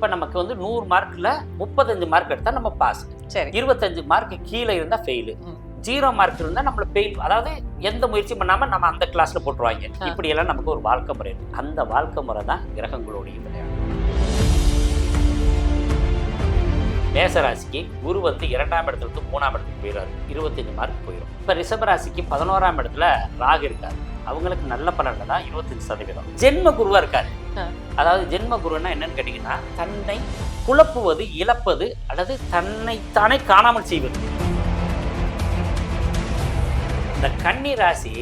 இப்ப நமக்கு வந்து 100 மார்க்ல 35 மார்க் எடுத்தா நம்ம பாஸ், 25 மார்க் கீழே இருந்தா ஃபெயிலு, 0 மார்க் இருந்தா நம்மள ஃபெயில், அதாவது எந்த முயற்சி பண்ணாம நம்ம அந்த கிளாஸ்ல போட்டுருவாங்க. இப்படி எல்லாம் நமக்கு ஒரு வாழ்க்கை முறை இருக்கு. அந்த வாழ்க்கை முறை தான் கிரகங்களுடைய விளையாட்டு. மேசராசிக்கு குரு வந்து 2ஆம் இடத்துல இருந்து 3ஆம் இடத்துக்கு போயிடுறாரு, 25 மார்க் போயிடும். இப்ப ரிஷபராசிக்கு 11ஆம் இடத்துல ராகு இருக்காரு, அவங்களுக்கு நல்ல பலன் தான் 25%. ஜென்ம குருவா இருக்காரு. அதாவது ஜென்ம குருன்னா என்னன்னு கேட்டீங்கன்னா, தன்னை குழப்புவது, இழப்பது அல்லது தன்னைத்தானே காணாமல் செய்வது. இந்த கன்னி ராசி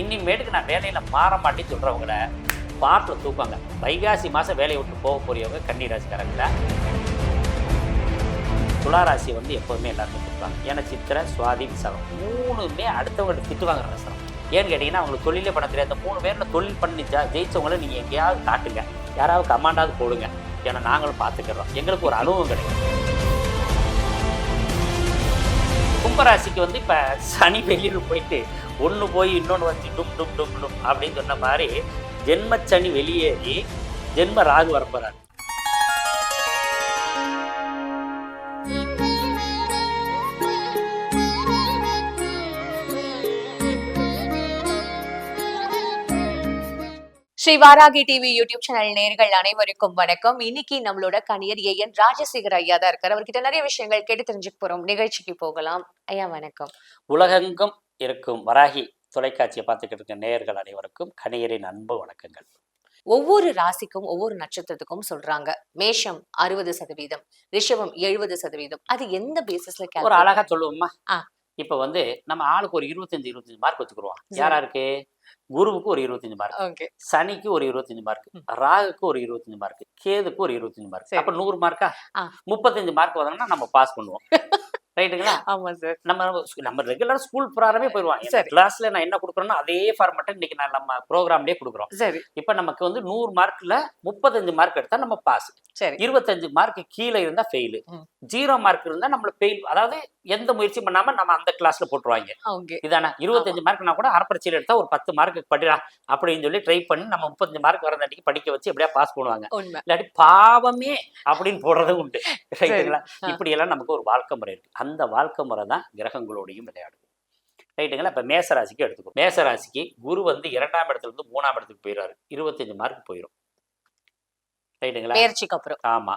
இனிமேட்டுக்கு நான் வேலையில மாற மாட்டேன்னு சொல்றவங்கள பாட்டில் தூக்குவாங்க. வைகாசி மாசம் வேலையை விட்டு போக போறவங்க கன்னி ராசிக்காரங்கள. துளாராசி வந்து எப்போதுமே எல்லாருமே திட்டுவாங்க. ஏன்னா சித்திரை, சுவாதி, விசாகம் 3மே அடுத்தவங்கள்ட்ட திட்டுவாங்க ரசனம். ஏன்னு கேட்டிங்கன்னா, அவங்களுக்கு தொழிலே பண்ண தெரியாது. அந்த 3 பேரில் தொழில் பண்ணி ஜெயிச்சவங்கள நீங்கள் எங்கேயாவது காட்டுங்க, யாராவது கமாண்டாவது போடுங்க, ஏன்னா நாங்களும் பார்த்துக்கிறோம், எங்களுக்கு ஒரு அனுபவம் கிடைக்கும். கும்பராசிக்கு வந்து இப்போ சனி வெளியில் போயிட்டு ஒன்று போய் இன்னொன்று வந்து டும் டும் டும் டும் அப்படின்னு சொன்ன மாதிரி ஜென்மச்சனி வெளியேறி ஜென்ம ராகு வரப்போறாரு. Shri Varahi TV YouTube channel நேயர்கள் அனைவருக்கும் வணக்கம். இன்னைக்கு நம்மளோட கணியர் ஏஎன் ராஜசேகர் ஐயா தான் இருக்காரு. அவர்கிட்ட நிறைய விஷயங்கள் கேட்டு தெரிஞ்சுக்க போறோம். நிகழ்ச்சிக்கு போகலாம். ஐயா வணக்கம். உலகெங்கும் இருக்கும் வராகி தொலைக்காட்சியை பார்த்துக்கிட்டு இருக்க நேயர்கள் அனைவருக்கும் கணியரின் அன்பு வணக்கங்கள். ஒவ்வொரு ராசிக்கும் ஒவ்வொரு நட்சத்திரத்துக்கும் சொல்றாங்க. மேஷம் 60%, ரிஷபம் 70%. அது எந்த பேசிஸ்ல ஒரு அழகா சொல்லுவோம்மா. இப்ப வந்து நம்ம ஆளுக்கு ஒரு 25 மார்க் வச்சுக்கிறோம். யாராருக்கு? குருவுக்கு ஒரு 25 மார்க், சனிக்கு ஒரு 25 மார்க், ராகுக்கு ஒரு 25 மார்க், கேதுக்கு ஒரு 25 மார்க். அப்ப 100 மார்க்கா? 35 மார்க் வந்தாங்கன்னா நம்ம பாஸ் பண்ணுவோம். ரைட்டுங்களா? ஆமா சார். நம்ம ரெகுலர் ஸ்கூல் ப்ரோக்ராமே போயிடுவாங்க. கிளாஸ்ல நான் என்ன கொடுக்குறேன்னா அதே ஃபார்மேட்டை இன்னைக்கு நான் நம்ம ப்ரோக்ராம்லயே கொடுக்குறோம். இப்ப நமக்கு வந்து 100 மார்க்ல 35 மார்க் எடுத்தா நம்ம பாஸ், 25 மார்க் கீழே இருந்தா ஃபெயிலு, 0 மார்க் இருந்தா நம்மள ஃபெயில், அதாவது எந்த முயற்சி பண்ணாம நம்ம அந்த கிளாஸ்ல போட்டுருவாங்க. இதானே 25 மார்க்னா கூட அரைப்படைச்சியில் எடுத்தா ஒரு 10 மார்க் படிடா அப்படின்னு சொல்லி ட்ரை பண்ணி நம்ம 35 மார்க் வரந்தாட்டிக்கு படிக்க வச்சு எப்படியா பாஸ் பண்ணுவாங்க. இல்லாட்டி பாவமே அப்படின்னு போடுறதும் உண்டு. ரைட்டுங்களா? இப்படி எல்லாம் நமக்கு ஒரு வாழ்க்கை முறை இருக்கு. அந்த வாழ்க்கை முறை தான் கிரகங்களோடையும் விளையாடுது. ரைட்டுங்களா? இப்ப மேசராசிக்கு எடுத்துக்கோ. மேசராசிக்கு குரு வந்து 2ஆம் இடத்துல இருந்து 3ஆம் இடத்துக்கு போயிடுறாரு, 25 மார்க் போயிடும். ரைட்டுங்களா? பெயர்ச்சிக்கு அப்புறம். ஆமா.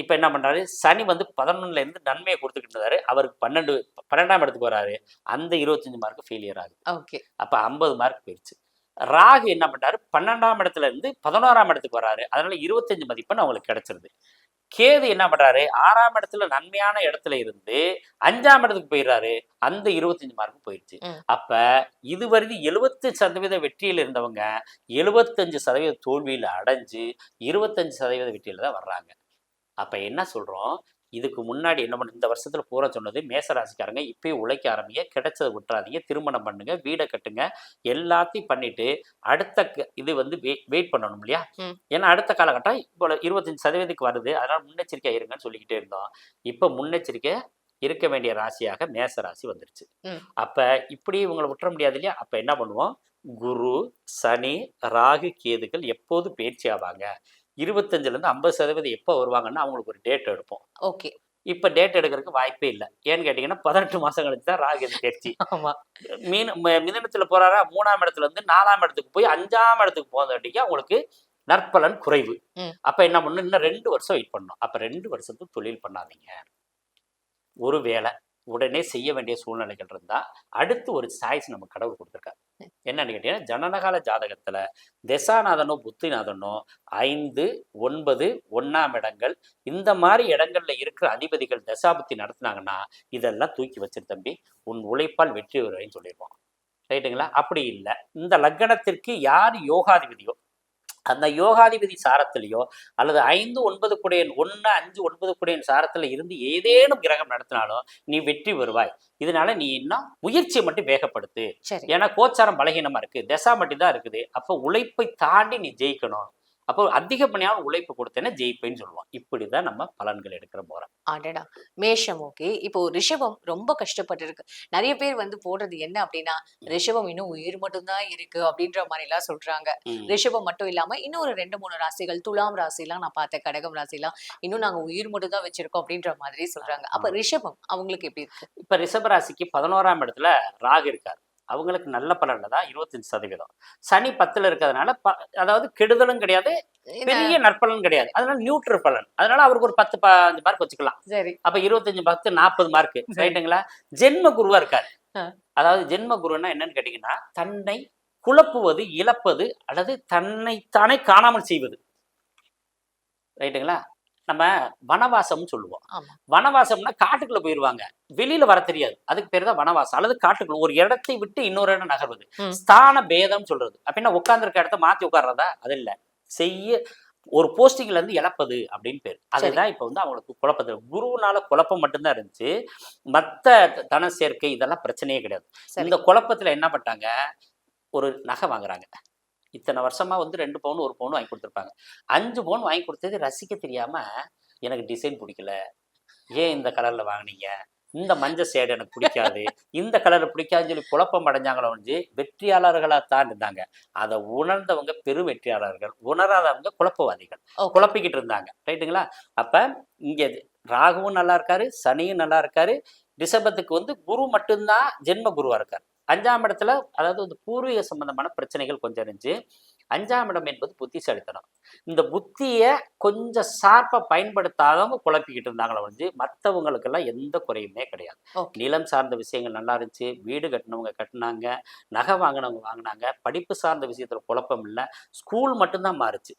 இப்ப என்ன பண்றாரு? சனி வந்து 11ல இருந்து நன்மையை கொடுத்துக்கிட்டு இருந்தாரு, அவருக்கு 12ஆம் இடத்துக்கு வராரு, அந்த 25 மார்க் ஃபெயிலியர் ஆகுது. அப்ப 50 மார்க் போயிடுச்சு. ராகு என்ன பண்றாரு? 12ஆம் இடத்துல இருந்து 11ஆம் இடத்துக்கு வராரு, அதனால 25 மதிப்பெண் அவங்களுக்கு கிடைச்சிருது. கேது என்ன பண்றாரு? 6ஆம் இடத்துல நன்மையான இடத்துல இருந்து 5ஆம் இடத்துக்கு போயிடுறாரு, அந்த 25 மார்க் போயிடுச்சு. அப்ப இதுவரை 70% வெற்றியில் இருந்தவங்க 75% தோல்வியில அடைஞ்சு 25% வெற்றியில தான் வர்றாங்க. அப்ப என்ன சொல்றோம்? இதுக்கு முன்னாடி என்ன பண்ண, இந்த வருஷத்துல பூரா சொன்னது மேசராசிக்காரங்க இப்பயே உழைக்க ஆரம்பிங்க, கிடைச்சதை விட்டுறாதீங்க, திருமணம் பண்ணுங்க, வீடை கட்டுங்க, எல்லாத்தையும் பண்ணிட்டு அடுத்த இது வந்து வெயிட் பண்ணணும் இல்லையா? ஏன்னா அடுத்த காலகட்டம் இப்போ 25% வருது, அதனால முன்னெச்சரிக்கை இருங்கன்னு சொல்லிக்கிட்டே இருந்தோம். இப்ப முன்னெச்சரிக்கை இருக்க வேண்டிய ராசியாக மேசராசி வந்துருச்சு. அப்ப இப்படி இவங்களை விட்டுற முடியாது இல்லையா? அப்ப என்ன பண்ணுவோம்? குரு, சனி, ராகு, கேதுகள் எப்போது பயிற்சி ஆவாங்க, 25ல இருந்து 50% எப்போ வருவாங்கன்னா அவங்களுக்கு ஒரு டேட் எடுப்போம். இப்ப டேட் எடுக்கிறதுக்கு வாய்ப்பே இல்லை. ஏன்னு கேட்டீங்கன்னா 18 மாசம் கழிச்சு தான் ராகு பயிற்சி. மிதனத்துல போறாரா, 3ஆம் இடத்துல இருந்து 4ஆம் இடத்துக்கு போய் 5ஆம் இடத்துக்கு போகிறதுக்கு அவங்களுக்கு நற்பலன் குறைவு. அப்ப என்ன பண்ணணும்? இன்னும் 2 வருஷம் வெயிட் பண்ணணும். அப்ப 2 வருஷத்துக்கு தொழில் பண்ணாதீங்க. ஒரு வேலை உடனே செய்ய வேண்டிய சூழ்நிலைகள் இருந்தா அடுத்து ஒரு சாய்ஸ் நம்ம கடவுள் கொடுத்துருக்காரு. என்னன்னு கேட்டீங்கன்னா, ஜனனகால ஜாதகத்துல தசாநாதனோ புத்திநாதனோ 5, 9, 1ஆம் இடங்கள் இந்த மாதிரி இடங்கள்ல இருக்கிற அதிபதிகள் தசாபுத்தி நடத்தினாங்கன்னா இதெல்லாம் தூக்கி வச்சிரு தம்பி, உன் உழைப்பால் வெற்றி வருவேன்னு சொல்லிடுவோம். ரைட்டுங்களா? அப்படி இல்லை, இந்த லக்னத்திற்கு யார் யோகாதிபதியோ அந்த யோகாதிபதி சாரத்திலேயோ அல்லது 5, 9 குடையன் 1, 5, 9 குடையன் சாரத்துல இருந்து ஏதேனும் கிரகம் நடத்தினாலும் நீ வெற்றி வருவாய். இதனால நீ இன்னும் முயற்சியை மட்டும் வேகப்படுத்து. ஏன்னா கோச்சாரம் பலகீனமா இருக்கு, தசா மட்டும் தான் இருக்குது. அப்ப உழைப்பை தாண்டி நீ ஜெயிக்கணும் அப்போ அதிகப்படியான உழைப்பு கொடுத்தேன்னா ஜெயிப்பேன்னு சொல்லுவோம். இப்படிதான் நம்ம பலன்கள் எடுக்கிற முறை. அடடா! மேஷம் ஓகே. இப்போ ரிஷபம் ரொம்ப கஷ்டப்பட்டுருக்கு. நெறைய பேர் வந்து போடுறது என்ன அப்டின்னா, ரிஷபம் இன்னும் உயிர் மட்டும் தான் இருக்கு அப்டின்ற மாரிலாம் சொல்றாங்க. ம். ரிஷபம் மட்டும் இல்லாம இன்னும் ஒரு 2, 3 ராசிகள் துலாம் ராசிலாம் நான் பார்த்தேன். கடகம் ராசிலாம் இன்னும் நாங்க உயிர் மட்டும் தான் வச்சிருக்கோம் அப்டின்ற மாதிரி சொல்றாங்க. அப்ப ரிஷபம் அவங்களுக்கு எப்டி இருக்கு? இப்ப ரிஷப ராசிக்கு 11ஆம் இடத்துல ராகு இருக்காரு. அவங்களுக்கு நல்ல பலன்ல தான் 25%. சனி 10ல இருக்கிறதுனால அதாவது கெடுதலும் கிடையாது, பெரிய நற்பலன் கிடையாது. அதனால நியூட்ரல் பலன். அதனால அவருக்கு ஒரு 10, 15 மார்க் வச்சுக்கலாம். சரி. அப்ப 25, 10, 40 மார்க். ரைட்டுங்களா? ஜென்ம குருவா இருக்காரு. அதாவது ஜென்ம குருன்னா என்னன்னு கேட்டீங்கன்னா, தன்னை குழப்புவது, இழப்பது அல்லது தன்னைத்தானே காணாமல் செய்வது. ரைட்டுங்களா? நம்ம வனவாசம்னு சொல்லுவோம். வனவாசம்னா காட்டுக்குள்ள போயிருவாங்க, வெளியில வர தெரியாது. அதுக்கு பேர் தான் வனவாசம் அல்லது காட்டுக்குள்ள ஒரு இடத்தை விட்டு இன்னொரு இடம் நகர்வது. ஸ்தான பேதம் சொல்றது. அப்படின்னா உட்கார்ந்துருக்க இடத்த மாத்தி உட்கார்றதா? அது இல்ல. செய்ய ஒரு போஸ்டிங்ல இருந்து இழப்பது அப்படின்னு பேர். அதுதான் இப்ப வந்து அவங்களுக்கு குழப்பது. குருவுனால குழப்பம் மட்டும்தான் இருந்துச்சு. மத்த தன சேர்க்கை இதெல்லாம் பிரச்சனையே கிடையாது. இந்த குழப்பத்துல என்ன பண்ணிட்டாங்க, ஒரு நகை வாங்குறாங்க. இத்தனை வருஷமா வந்து 2 பவுன் 1 பவுன் வாங்கி கொடுத்துருப்பாங்க. 5 பவுன் வாங்கி கொடுத்தது ரசிக்க தெரியாம, எனக்கு டிசைன் பிடிக்கல, ஏன் இந்த கலர்ல வாங்குனீங்க, இந்த மஞ்சள் ஷேடு எனக்கு பிடிக்காது, இந்த கலர் பிடிக்காதுன்னு சொல்லி குழப்பம் அடைஞ்சாங்களோ ஒழிஞ்சு வெற்றியாளர்களா தான் இருந்தாங்க. அதை உணர்ந்தவங்க பெரும் வெற்றியாளர்கள், உணராதவங்க குழப்பவாதிகள். குழப்பிக்கிட்டு இருந்தாங்க. ரைட்டுங்களா? அப்ப இங்க ராகுவும் நல்லா இருக்காரு, சனியும் நல்லா இருக்காரு. ரிஷபத்துக்கு வந்து குரு மட்டும்தான் ஜென்ம குருவா இருக்காரு. 5ஆம் இடத்துல அதாவது வந்து பூர்வீக சம்பந்தமான பிரச்சனைகள் கொஞ்சம் இருந்துச்சு. 5ஆம் இடம் என்பது புத்திசாலித்தனம். இந்த புத்திய கொஞ்சம் ஷார்ப்பா பயன்படுத்தாதவங்க குழப்பிக்கிட்டு இருந்தாங்களே ஒழிஞ்சு மற்றவங்களுக்கெல்லாம் எந்த குறையுமே கிடையாது. நிலம் சார்ந்த விஷயங்கள் நல்லா இருந்துச்சு, வீடு கட்டினவங்க கட்டினாங்க, நகை வாங்கினவங்க வாங்கினாங்க, படிப்பு சார்ந்த விஷயத்துல குழப்பம் இல்லை, ஸ்கூல் மட்டும்தான் மாறுச்சு.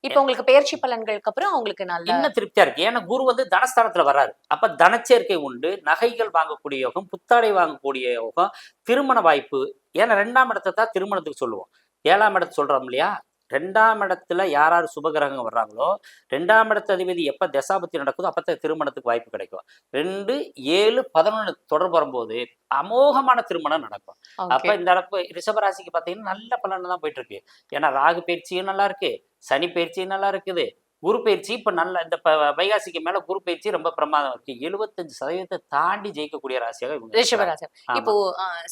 இப்ப உங்களுக்கு பெயர்ச்சி பலன்களுக்கு அப்புறம் அவங்களுக்கு நல்ல இன்னும் திருப்தியா இருக்கு. ஏன்னா குரு வந்து தனஸ்தானத்துல வர்றாரு. அப்ப தனச்சேர்க்கை உண்டு, நகைகள் வாங்கக்கூடிய யோகம், புத்தாடை வாங்கக்கூடிய யோகம், திருமண வாய்ப்பு. ஏன்னா 2ஆம் இடத்தை தான் திருமணத்துக்கு சொல்லுவோம். 7ஆம் இடத்தை சொல்றோம் இல்லையா? 2ஆம் இடத்துல யார் யார் சுபகிரகங்கள் வர்றாங்களோ, 2ஆம் இடத்து அதிபதி எப்ப தசாபத்தி நடக்குதோ அப்பதான் திருமணத்துக்கு வாய்ப்பு கிடைக்கும். 2, 7, 11 தொடர்பு வரும்போது அமோகமான திருமணம் நடக்கும். அப்ப இந்த இடப்பு ரிஷபராசிக்கு பாத்தீங்கன்னா நல்ல பலன் தான் போயிட்டு இருக்கு. ஏன்னா ராகு பயிற்சியும் நல்லா இருக்கு, சனி பயிற்சியும் நல்லா இருக்குது, குரு பயிற்சி இப்ப நல்ல இந்த வைகாசிக்கு மேல குரு பயிற்சி ரொம்ப பிரமாதம் இருக்கு. 75% தாண்டி ஜெயிக்கக்கூடிய ராசியாக இவங்க ரிஷபராசி. இப்போ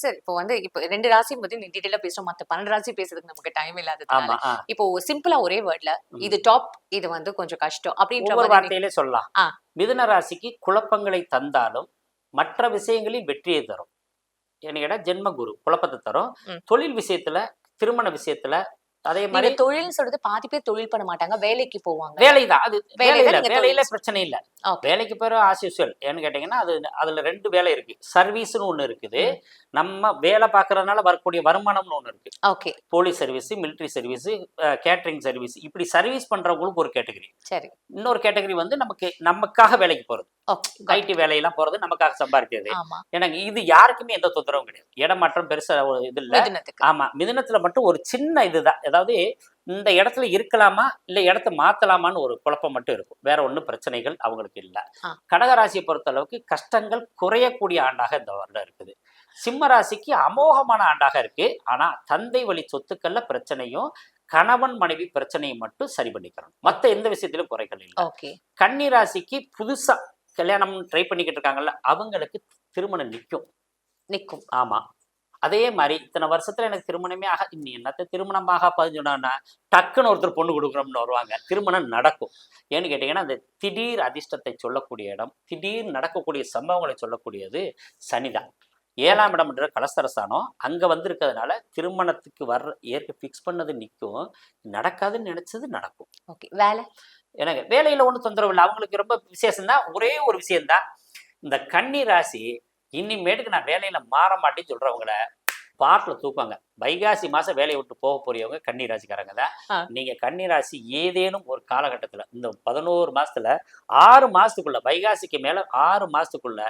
சார் இப்போ வந்து இப்போ 2 ராசி பத்தி நீ டீடைலா பேசுறோம். மத்த 12 ராசி பேசுறதுக்கு நமக்கு டைம் இல்லாததுனால இப்போ சிம்பிளா ஒரே வேர்ட்ல இது டாப், இது வந்து கொஞ்சம் கஷ்டம் அப்படின்ற ஒரு வார்த்தையிலே சொல்லலாம். மிதுன ராசிக்கு குழப்பங்களை தந்தாலும் மற்ற விஷயங்களில் வெற்றியை தரும். ஏன்னா ஜென்ம குரு குழப்பத்தை தரும். தொழில் விஷயத்துல, திருமண விஷயத்துல, அதே மாதிரி தொழில் சொல்றது பாதி பேர் தொழில் பண்ண மாட்டாங்க, வேலைக்கு போவாங்க. வேலைதான் அது. வேலையில பிரச்சனை இல்ல. வேலைக்கு போற ஆஸ் யூசுவல். ஏன்னு கேட்டீங்கன்னா அதுல 2 வேலை இருக்கு. சர்வீஸ்னு ஒண்ணு இருக்குது, நம்ம வேலை பார்க்கறதுனால வரக்கூடிய வருமானம்னு ஒண்ணு இருக்கு. Okay. Police service, military service, catering service, இப்படி சர்வீஸ் பண்றவங்களுக்கு ஒரு கேட்டகரி. சரி. இன்னொரு கேட்டகரி வந்து நமக்காக வேலைக்கு போறது, ஐடி வேலையெல்லாம் போறது, நமக்காக சம்பாதிக்கிறது. எனக்கு இது யாருக்குமே எந்த தொந்தரவும் கிடையாது. இடமாற்றம் பெருசா இது இல்ல. ஆமா, மிதுனத்துல மட்டும் ஒரு சின்ன இதுதான். அதாவது இந்த இடத்துல இருக்கலாமா இல்ல இடத்த மாத்தலாமான்னு ஒரு குழப்பம் மட்டும் இருக்கும். வேற ஒன்றும் பிரச்சனைகள் அவங்களுக்கு இல்ல. கடகராசியை பொறுத்த அளவுக்கு கஷ்டங்கள் குறையக்கூடிய ஆண்டாக இந்த வருடம் இருக்குது. சிம்ம ராசிக்கு அமோகமான ஆண்டாக இருக்கு. ஆனா தந்தை வழி சொத்துக்கள்ல பிரச்சனையும், கணவன் மனைவி பிரச்சனையும் மட்டும் சரி பண்ணிக்கிறோம். மத்த எந்த விஷயத்திலும் குறைகள் இல்லை. கன்னி ராசிக்கு புதுசா கல்யாணம் ட்ரை பண்ணிக்கிட்டு இருக்காங்கல்ல, அவங்களுக்கு திருமணம் நிற்கும். ஆமா. அதே மாதிரி இத்தனை வருஷத்துல எனக்கு திருமணமே ஆக, நீ என்னத்த திருமணமாக பதிஞ்சுனா டக்குன்னு ஒருத்தர் பொண்ணு கொடுக்குறோம்னு வருவாங்க, திருமணம் நடக்கும். ஏன்னு கேட்டீங்கன்னா அந்த திடீர் அதிர்ஷ்டத்தை சொல்லக்கூடிய இடம், திடீர் நடக்கக்கூடிய சம்பவங்களை சொல்லக்கூடியது சனிதான். 7ஆம் இடம்ன்ற கலஸ்தரஸ்தானம் அங்க வந்திருக்கிறதுனால திருமணத்துக்கு ஏற்க பிக்ஸ் பண்ணது நிற்கும், நடக்காதுன்னு நினைச்சது நடக்கும். வேலை எனக்கு வேலையில ஒன்றும் தொந்தரவு இல்லை. அவங்களுக்கு ரொம்ப விசேஷம் தான். ஒரே ஒரு விஷயம்தான், இந்த கன்னி ராசி இனிமேட்டுக்கு நான் வேலையில மாற மாட்டேன்னு சொல்றவங்கள பாட்டில் தூக்குவாங்க. வைகாசி மாசம் வேலையை விட்டு போக போறவங்க கன்னி ராசிக்காரங்க தான். நீங்க கன்னி ராசி ஏதேனும் ஒரு காலகட்டத்துல இந்த 11 மாசத்துல 6 மாசத்துக்குள்ள, வைகாசிக்கு மேல 6 மாசத்துக்குள்ள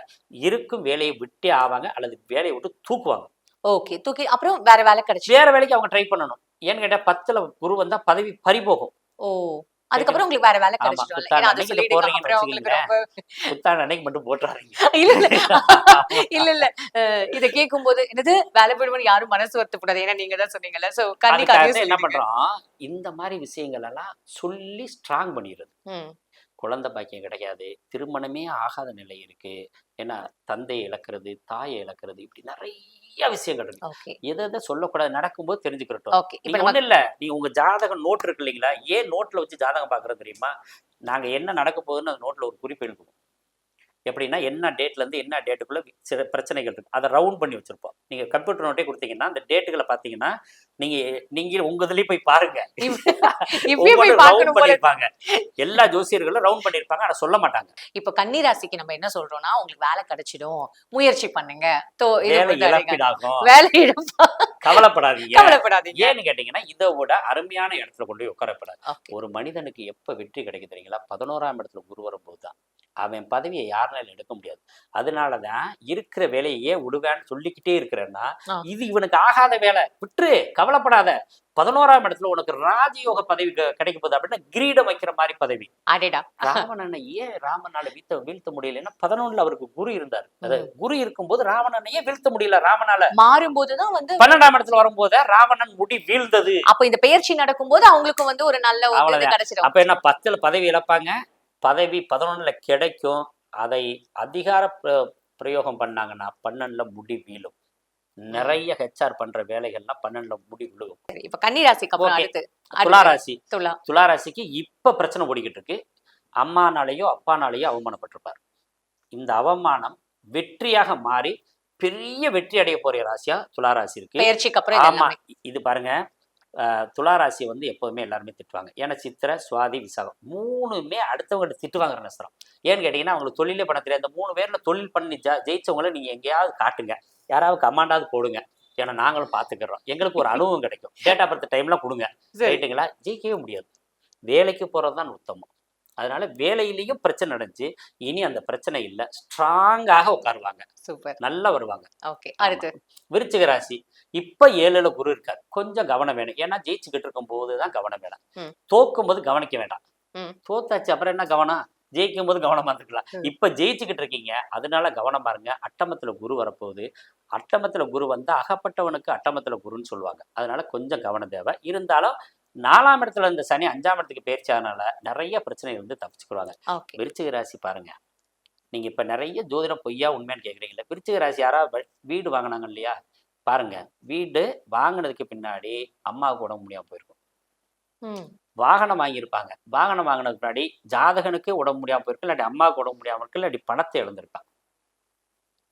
இருக்கும் வேலையை விட்டே ஆவாங்க அல்லது வேலையை விட்டு தூக்குவாங்க. ஓகே. தூக்கி அப்புறம் வேற வேலை கிடைச்சு வேற வேலைக்கு அவங்க ட்ரை பண்ணணும். ஏன்னு கேட்டா 10ல குரு வந்தா பதவி பறிபோகும். அதுக்கப்புறம் உங்களுக்கு வேற வேலை ஆமா கிடைச்சிடும்ல. புத்தாண்டு ஏன்னா அதை அன்னைக்கு இதை சொல்லிடுங்க. போடுறீங்கன்னு அப்புறம் உங்களுக்கு வச்சுக்கீங்களேன், ரொம்ப புத்தாண்டு அன்னைக்கு மட்டும் போட்டுறாதீங்க. இல்ல இல்ல இல்ல இல்ல இத கேட்கும்போது என்னது வேலை போயிடுவோம்னு யாரும் மனசு வருத்தப்படாது. ஏன்னா நீங்க தான் சொன்னீங்கல்ல. சோ கண்டிப்பா அதுக்காக அதையும் தான் என்ன சொல்லிடுங்க. பண்றோம், இந்த மாதிரி விஷயங்கள் எல்லாம் சொல்லி ஸ்ட்ராங் பண்ணிடுறது. ம். குழந்தை பாக்கியம் கிடைக்காது, திருமணமே ஆகாத நிலை இருக்கு, ஏன்னா தந்தையை இழக்கிறது, தாயை இழக்கிறது, இப்படி நிறைய விஷயங்கள் இருக்கு. ஓகே. எதை எதை சொல்லக்கூடாது நடக்கும்போது தெரிஞ்சுக்கிறட்டும். ஓகே. இப்ப நீங்க நம்ம ஒண்ணும் இல்ல, நீங்க உங்க ஜாதகம் நோட் இருக்கு இல்லைங்களா, ஏன் நோட்ல வச்சு ஜாதகம் பாக்குறது தெரியுமா? நாங்க என்ன நடக்க போகுதுன்னு அந்த நோட்ல ஒரு குறிப்பு எழுதுவோம். எப்படின்னா என்ன டேட்ல இருந்து என்ன டேட்டுக்குள்ள சில பிரச்சனைகள் இருக்கு, அதை ரவுண்ட் பண்ணி வச்சிருப்போம். நீங்க கம்ப்யூட்டர் நோட்டே கொடுத்தீங்கன்னா அந்த டேட்டுகளை பாத்தீங்கன்னா நீங்க நீங்க உங்க இதுலயே போய் பாருங்க. இப்பயே போய் ரவுண்ட் பார்க்கணும் போல. பண்ணிருப்பாங்க, எல்லா ஜோசியர்களும் ரவுண்ட் பண்ணிருப்பாங்க, ஆனா சொல்ல மாட்டாங்க. இப்ப கன்னி ராசிக்கு நம்ம என்ன சொல்றோம்னா, உங்களுக்கு வேலை கிடைச்சிடும். முயற்சி பண்ணுங்க. இது வேலை பொறுத்தவரைக்கும் இழப்பீடாகும், வேலை இழப்பா கவலைப்படாதீங்க. கவலைப்படாதீங்க. ஏன்னு கேட்டீங்கன்னா இதை விட அருமையான இடத்துல கொண்டு போய் உட்காரப்படாது. ஓகே. ஒரு மனிதனுக்கு எப்ப வெற்றி கிடைக்கும் தெரியுங்களா? 11ஆம் இடத்துல குரு வரும்போது தான். அவன் பதவியை யாருனாலும் எடுக்க முடியாது. அதனாலதான் இருக்கிற வேலையை ஏன் விடுவேன்னு சொல்லிக்கிட்டே இருக்கிறேன்னா, இது இவனுக்கு ஆகாத வேலை, விட்டுரு, கவலைப்படாத. 11ஆம் இடத்துல உனக்கு ராஜயோக பதவி கிடைக்க போகுது அப்படின்னா கிரீடம் வைக்கிற மாதிரி பதவி. அடேடா. ராவணனை ஏன் ராமனால வீழ்த்த முடியலன்னா 11ல அவருக்கு குரு இருந்தார். அதாவது குரு இருக்கும்போது ராவணனை ஏன் வீழ்த்த முடியல ராமனால? மாறும்போதுதான் வந்து 12ஆம் இடத்துல வரும்போது ராவணன் முடி வீழ்ந்தது. அப்ப இந்த பெயர்ச்சி நடக்கும்போது அவங்களுக்கு வந்து ஒரு நல்ல ஒரு இது அவ்வளவுதான். கிடைச்சிடும். அப்ப என்ன 10ல பதவி இழப்பாங்க, பதவி 11ல கிடைக்கும். அதை அதிகார பிரயோகம் பண்ணாங்கன்னா 12ல முடி வீழும். நிறைய ஹெச்ஆர் பண்ற வேலைகள்லாம் 12ல முடி விழுகும். சரி, இப்ப கன்னி ராசிக்கு அப்புறம் ஓகே. அடுத்து துளாராசி. துலா. துளாராசிக்கு இப்ப பிரச்சனை ஓடிக்கிட்டு இருக்கு. அம்மானாலேயோ அப்பானாலேயோ அவமானப்பட்டிருப்பார். இந்த அவமானம் வெற்றியாக மாறி பெரிய வெற்றி அடைய போற ராசியா துளாராசி இருக்கு. பெயர்ச்சிக்கு அப்புறம் இது ஆமா, எல்லாமே. இது பாருங்க, துளாராசி வந்து எப்போதுமே எல்லாருமே திட்டுவாங்க. ஏன்னா சித்திரை, சுவாதி, விசாகம் 3மே அடுத்தவங்க திட்டுவாங்கிற நஷ்டம். ஏன்னு கேட்டீங்கன்னா அவங்களுக்கு தொழிலே பண்ண தெரியாது. அந்த 3 பேர்ல தொழில் பண்ணி ஜெயிச்சவங்களை நீங்க எங்கேயாவது காட்டுங்க, யாராவது கமாண்டாவது போடுங்க, ஏன்னா நாங்களும் பார்த்துக்கிறோம், எங்களுக்கு ஒரு அனுபவம் கிடைக்கும். டேட் ஆஃப் பர்த் டைம்லாம் கொடுங்க, ரைட்டுங்களா? ஜெயிக்கவே முடியாது. வேலைக்கு போறது தான் உத்தமம். அதனால வேலையிலையும் பிரச்சனை நடந்துச்சு, இனி அந்த பிரச்சனை இல்லை, ஸ்ட்ராங்காக உட்காருவாங்க, சூப்பர், நல்லா வருவாங்க. ஓகே. அடுத்து விருச்சிக ராசி. இப்ப 7ல குரு இருக்காரு, கொஞ்சம் கவனம் வேணும். ஏன்னா ஜெயிச்சுக்கிட்டு இருக்கும் போதுதான் கவனம் வேணும், தோக்கும் போது கவனிக்க வேண்டாம். தோத்தாச்சு அப்புறம் என்ன கவனம்? ஜெயிக்கும் போது கவனமா இருந்துக்கலாம். இப்ப ஜெயிச்சுக்கிட்டு இருக்கீங்க, அதனால கவனமா இருங்க. அட்டமத்துல குரு வரப்போகுது. அட்டமத்துல குரு வந்தா அகப்பட்டவனுக்கு அட்டமத்துல குருன்னு சொல்லுவாங்க. அதனால கொஞ்சம் கவனம் தேவை. இருந்தாலும் 4ஆம் இடத்துல இருந்த சனி 5ஆம் இடத்துக்கு பயிற்சியானால நிறைய பிரச்சனைகள் வந்து தப்பிச்சுக்குவாங்க. விருச்சிக ராசி பாருங்க, நீங்க இப்ப நிறைய ஜோதிடம் பொய்யா உண்மைன்னு கேக்குறீங்களா? விருச்சிக ராசி யாராவது வீடு வாங்கினாங்க இல்லையா, பாருங்க, வீடு வாங்கினதுக்கு பின்னாடி அம்மாவுக்கு உடம்பு முடியாம போயிருக்கும். வாகனம் வாங்கியிருப்பாங்க, வாகனம் வாங்கினதுக்கு பின்னாடி ஜாதகனுக்கு உடம்பு முடியாம போயிருக்கு, இல்லாட்டி அம்மாவுக்கு உடம்பு முடியாம இருக்கு, இல்லாட்டி பணத்தை இழந்திருக்காங்க.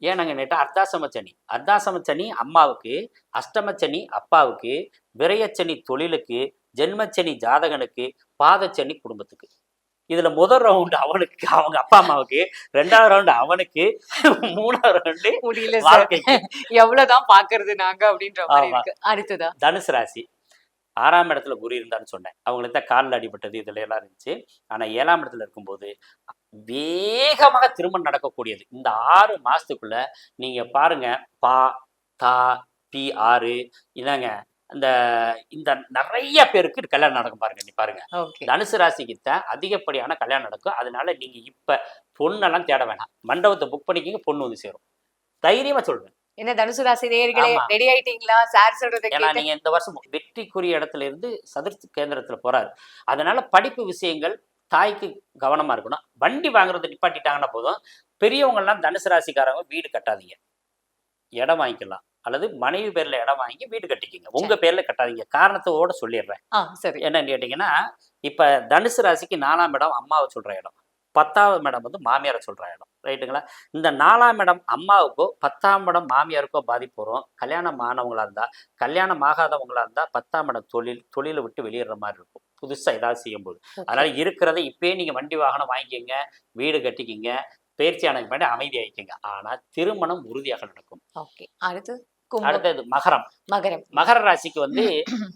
ஏன் நாங்க நேற்று அர்த்தாசமச்சனி, அர்த்தாசமச்சனி அம்மாவுக்கு, அஷ்டமச்சனி அப்பாவுக்கு, விரயச்சனி தொழிலுக்கு, ஜென்மச்சனி ஜாதகனுக்கு, பாதச்சனி குடும்பத்துக்கு. இதுல முதல் ரவுண்டு அவனுக்கு, அவங்க அப்பா அம்மாவுக்கு, 2வது ரவுண்டு அவனுக்கு, 3வது ரவுண்டு முடியல வாழ்க்கைக்கு. எவ்வளவுதான் பாக்குறது நாங்க அப்படின்ற மாதிரி இருக்கு. அடுத்ததா தனுசு ராசி. 6ஆம் இடத்துல குரு இருந்தான்னு சொன்னேன், அவங்களுக்கு தான் காலில் அடிபட்டது, இதுல எல்லாம் இருந்துச்சு. ஆனா 7ஆம் இடத்துல இருக்கும்போது வேகமாக திருமணம் நடக்கக்கூடியது. இந்த 6 மாசத்துக்குள்ள நீங்க பாருங்க, பா தா பி 6 இதாங்க, இந்த நிறைய பேருக்கு கல்யாணம் நடக்கும் பாருங்க. நீ பாருங்க, தனுசு ராசிக்கு அதிகப்படியான கல்யாணம் நடக்கும். அதனால நீங்க இப்ப பொண்ணெல்லாம் தேட வேணாம், மண்டபத்தை புக் பண்ணிக்கிங்க, பொண்ணு வந்து சேரும். தைரியமா சொல்றேன். என்ன தனுசு ராசி நேயர்களே, ரெடி ஆயிட்டீங்களா? சார் சொல்றதை ஏன்னா நீங்க இந்த வருஷம் வெற்றிக்குரிய இடத்துல இருந்து சதுர்த்தி கேந்திரத்துல போறாரு. அதனால படிப்பு விஷயங்கள், தாய்க்கு கவனமா இருக்கணும். வண்டி வாங்குறத நிப்பாட்டிட்டாங்கன்னா போதும். பெரியவங்க எல்லாம் தனுசு ராசிக்காரங்க வீடு கட்டாதீங்க, இடம் வாங்கிக்கலாம், அல்லது மனைவி பேர்ல இடம் வாங்கி வீடு கட்டிக்கிங்க, உங்க பேர்ல கட்டாதீங்க. காரணத்தோட சொல்லிடுறேன். என்னன்னு கேட்டீங்கன்னா, இப்ப தனுசு ராசிக்கு 4ஆம் இடம் அம்மாவை சொல்ற இடம், 10ஆவது இடம் வந்து மாமியாரை சொல்ற இடம், ரைட்டுங்களா? இந்த 4ஆம் இடம் அம்மாவுக்கோ 10ஆம் இடம் மாமியாருக்கோ பாதிப்பு வரும். கல்யாணம் ஆனவங்களா இருந்தா, கல்யாணம் ஆகாதவங்களா இருந்தா 10ஆம் இடம் தொழிலை விட்டு வெளியேற மாதிரி இருக்கும், புதுசா ஏதாவது செய்யும் போது. அதனால இருக்கிறத இப்பயே நீங்க வண்டி வாகனம் வாங்கிக்கிங்க, வீடு கட்டிக்கிங்க, பயிற்சியானதுக்கு முன்னாடி அமைதி ஆயிக்கிங்க. ஆனா திருமணம் உறுதியாக நடக்கும். அடுத்தது மகரம். மகர ராசிக்கு வந்து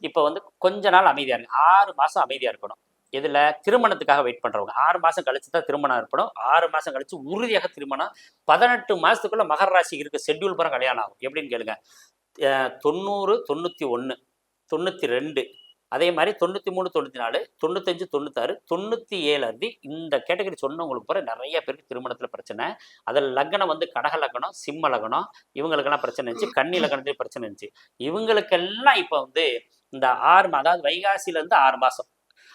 இப்ப வந்து கொஞ்ச நாள் அமைதியா இருக்கு, 6 மாசம் அமைதியா இருக்கணும். இதுல திருமணத்துக்காக வெயிட் பண்றவங்க 6 மாசம் கழிச்சு தான் திருமணம் இருக்கணும். 6 மாசம் கழிச்சு உறுதியாக திருமணம். 18 மாசத்துக்குள்ள மகர ராசி இருக்கு ஷெட்யூல் பரம் கல்யாணம் ஆகும். எப்படின்னு கேளுங்க, 90, 91, 92, அதே மாதிரி 93, 94, 95, 96, 97 அருதி இந்த கேட்டகரி சொன்னவங்களுக்கு பிறகு நிறைய பேருக்கு திருமணத்துல பிரச்சனை. அதில் லக்னம் வந்து கடக லக்னம், சிம்ம லக்னம், இவங்களுக்கெல்லாம் பிரச்சனை இருந்துச்சு. கன்னி லக்னத்துலேயும் பிரச்சனை இருந்துச்சு. இவங்களுக்கெல்லாம் இப்போ வந்து இந்த 6 அதாவது வைகாசியிலேருந்து 6 மாதம்,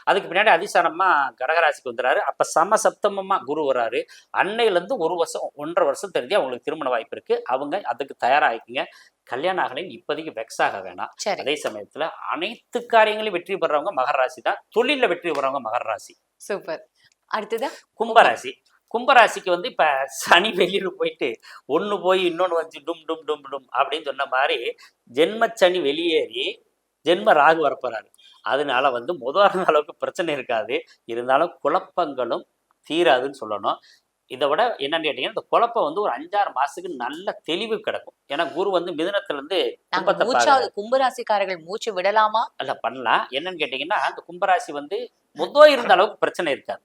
அதுக்கு பின்னாடி அதிசாரமா கடகராசிக்கு வந்துடுறாரு. அப்போ சமசப்தமமாக குரு வராரு. அன்னையிலேருந்து 1 வருஷம் 1.5 வருஷம் தெரிஞ்சு அவங்களுக்கு திருமண வாய்ப்பு இருக்கு. அவங்க அதுக்கு தயாராகிக்குங்க. கல்யாணம் ஆகலைன்னு இப்போதைக்கு வெக்ஸ் ஆக வேணாம். அதே சமயத்தில் அனைத்து காரியங்களையும் வெற்றி பெறவங்க மகர ராசி தான். தொழிலில் வெற்றி பெறவங்க மகர ராசி. சூப்பர். அடுத்தது கும்பராசி. கும்பராசிக்கு வந்து இப்போ சனி வெளியில் போயிட்டு ஒன்று போய் இன்னொன்று வந்து டும் டும் டும் டும் அப்படின்னு சொன்ன மாதிரி ஜென்ம சனி வெளியேறி ஜென்ம ராகு வரப்போறாரு. அதனால வந்து முதல் அளவுக்கு பிரச்சனை இருக்காது. இருந்தாலும் குழப்பங்களும் தீராதுன்னு சொல்லணும். இதை விட என்னன்னு கேட்டீங்கன்னா, இந்த குழப்பம் வந்து ஒரு 5-6 மாசத்துக்கு நல்ல தெளிவு கிடக்கும். ஏன்னா குரு வந்து மிதுனத்துல இருந்து கும்பராசிக்காரர்கள் மூச்சு விடலாமா? அல்ல பண்ணலாம். என்னன்னு கேட்டீங்கன்னா, இந்த கும்பராசி வந்து முதல் இருந்த அளவுக்கு பிரச்சனை இருக்காது.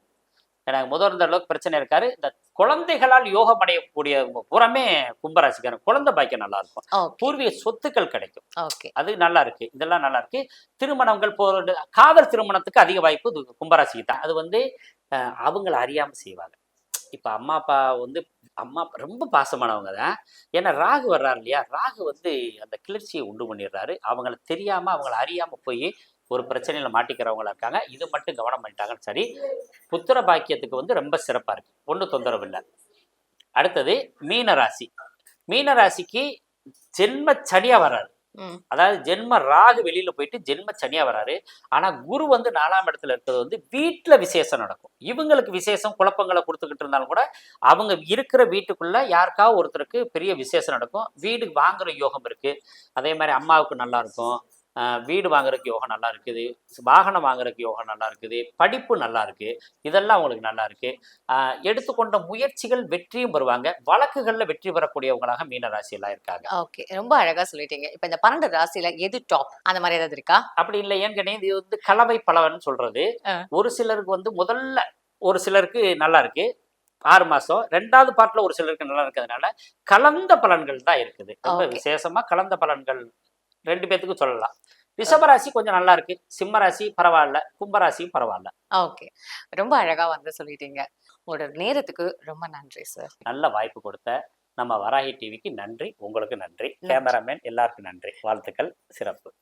எனக்கு முதல் இருந்த அளவுக்கு பிரச்சனை இருக்காரு. இந்த குழந்தைகளால் யோகம் அடையக்கூடிய புறமே கும்பராசிக்காரன் குழந்தை பாக்கியம் நல்லா இருக்கும். பூர்வீக சொத்துக்கள் கிடைக்கும். அது நல்லா இருக்கு. இதெல்லாம் நல்லா இருக்கு. திருமணங்கள் காதல் திருமணத்துக்கு அதிக வாய்ப்பு கும்பராசிக்கு தான். அது வந்து அவங்கள அறியாம செய்வாங்க. இப்ப அம்மா அப்பா வந்து ரொம்ப பாசமானவங்க தான். ஏன்னா ராகு வர்றாரு இல்லையா, ராகு வந்து அந்த கிளர்ச்சியை உண்டு பண்ணிடுறாரு. அவங்கள தெரியாம அவங்கள அறியாம போய் ஒரு பிரச்சனையில மாட்டிக்கிறவங்களா இருக்காங்க. இது மட்டும் கவனம் பண்ணிட்டாங்கன்னு சரி. புத்திர பாக்கியத்துக்கு வந்து ரொம்ப சிறப்பா இருக்கு. ஒன்றும் தொந்தரவு இல்லை. அடுத்தது மீனராசி. மீனராசிக்கு ஜென்ம சனியா வராரு. அதாவது ஜென்ம ராகு வெளியில போயிட்டு ஜென்ம சனியா வராரு. ஆனா குரு வந்து 4ஆம் இடத்துல இருக்கிறது வந்து வீட்டுல விசேஷம் நடக்கும். இவங்களுக்கு விசேஷம் குழப்பங்களை கொடுத்துக்கிட்டு இருந்தாலும் கூட அவங்க இருக்கிற வீட்டுக்குள்ள யாருக்காவது ஒருத்தருக்கு பெரிய விசேஷம் நடக்கும். வீடு வாங்குற யோகம் இருக்கு. அதே மாதிரி அம்மாவுக்கு நல்லா இருக்கும். வீடு வாங்குறதுக்கு யோகம் நல்லா இருக்குது. வாகனம் வாங்குறதுக்கு யோகம் நல்லா இருக்குது. படிப்பு நல்லா இருக்கு. இதெல்லாம் அவங்களுக்கு நல்லா இருக்கு. எடுத்துக்கொண்ட முயற்சிகள் வெற்றியும் பெறுவாங்க. வழக்குகள்ல வெற்றி பெறக்கூடியவங்களாக மீன ராசியெல்லாம் இருக்காங்க. ஓகே, ரொம்ப அழகா சொல்லிட்டீங்க. இப்ப இந்த 12 ராசியில எது டாப் அந்த மாதிரி ஏதாவது இருக்கா? அப்படி இல்லை. ஏன்னு கேட்டீங்க, இது வந்து கலவை பலவன்னு சொல்றது. ஒரு சிலருக்கு வந்து முதல்ல ஒரு சிலருக்கு நல்லா இருக்கு 6 மாசம், 2வது பார்ட்ல ஒரு சிலருக்கு நல்லா இருக்கிறதுனால கலந்த பலன்கள் தான் இருக்குது. ரொம்ப விசேஷமா கலந்த பலன்கள் 2 பேத்துக்கும் சொல்லலாம். ரிஷபராசி கொஞ்சம் நல்லா இருக்கு. சிம்மராசி பரவாயில்ல. கும்பராசியும் பரவாயில்ல. ஓகே, ரொம்ப அழகா வந்து சொல்லிட்டீங்க. உங்களோட நேரத்துக்கு ரொம்ப நன்றி சார். நல்ல வாய்ப்பு கொடுத்த நம்ம வராகி டிவிக்கு நன்றி. உங்களுக்கு நன்றி. கேமராமேன் எல்லாருக்கும் நன்றி. வாழ்த்துக்கள். சிறப்பு.